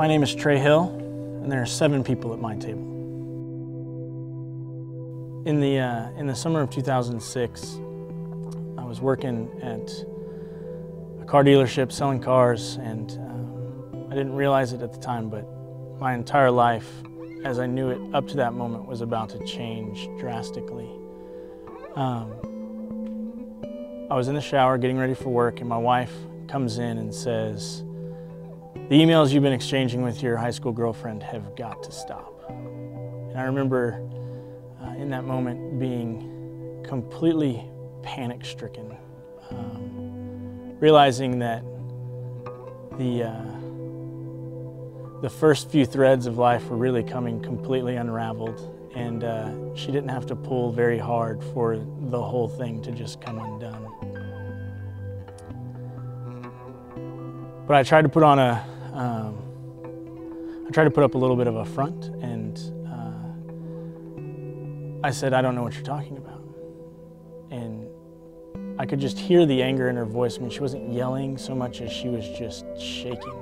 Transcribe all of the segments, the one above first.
My name is Trey Hill, and there are 7 people at my table. In the summer of 2006, I was working at a car dealership selling cars, and I didn't realize it at the time, but my entire life, as I knew it up to that moment, was about to change drastically. I was in the shower getting ready for work, and my wife comes in and says, "The emails you've been exchanging with your high school girlfriend have got to stop." And I remember in that moment being completely panic-stricken, realizing that the first few threads of life were really coming completely unraveled, and she didn't have to pull very hard for the whole thing to just come undone. But I tried to put on up a little bit of a front, and I said, "I don't know what you're talking about." And I could just hear the anger in her voice. I mean, she wasn't yelling so much as she was just shaking.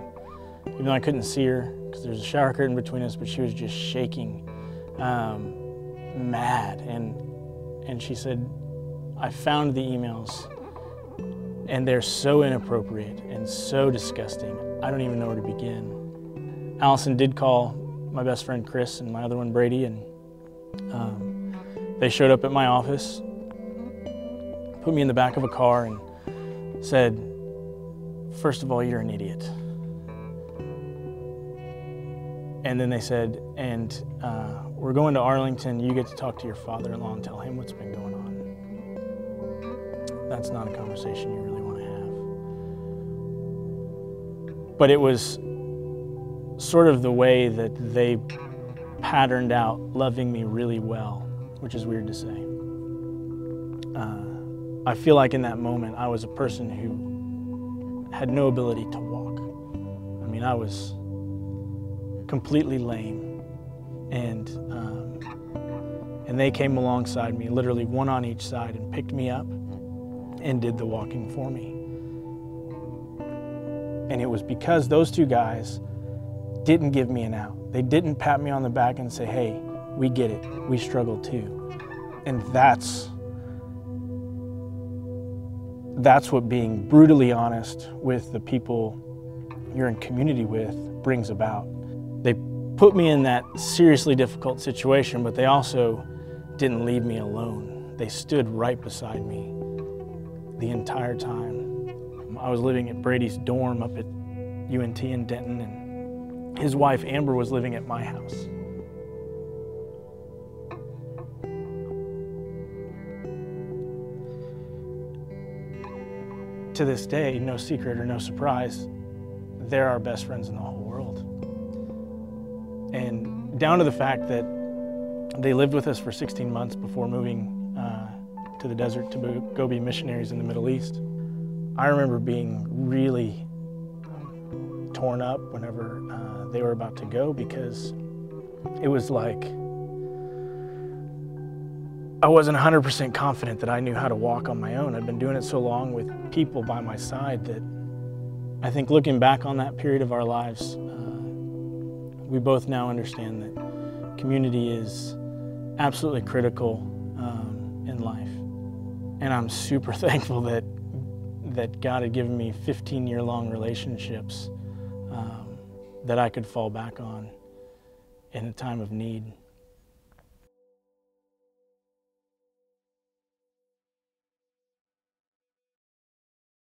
Even though I couldn't see her because there's a shower curtain between us, but she was just shaking, mad. And she said, "I found the emails, and they're so inappropriate and so disgusting. I don't even know where to begin." Allison did call my best friend Chris and my other one Brady, and they showed up at my office, put me in the back of a car, and said, "First of all, you're an idiot." And then they said, "And we're going to Arlington. You get to talk to your father-in-law and tell him what's been going on." That's not a conversation you really want to have. But it was sort of the way that they patterned out loving me really well, which is weird to say. I feel like in that moment I was a person who had no ability to walk. I mean, I was completely lame, and they came alongside me, literally one on each side, and picked me up and did the walking for me. And it was because those 2 guys didn't give me an out. They didn't pat me on the back and say, "Hey, we get it, we struggle too." And that's what being brutally honest with the people you're in community with brings about. They put me in that seriously difficult situation, but they also didn't leave me alone. They stood right beside me the entire time. I was living at Brady's dorm up at UNT in Denton, and his wife Amber was living at my house. To this day, no secret or no surprise, they're our best friends in the whole world. And down to the fact that they lived with us for 16 months before moving to the desert to go be missionaries in the Middle East. I remember being really torn up whenever they were about to go, because it was like I wasn't 100% confident that I knew how to walk on my own. I'd been doing it so long with people by my side that I think, looking back on that period of our lives, we both now understand that community is absolutely critical in life. And I'm super thankful that God had given me 15-year-long relationships that I could fall back on in a time of need.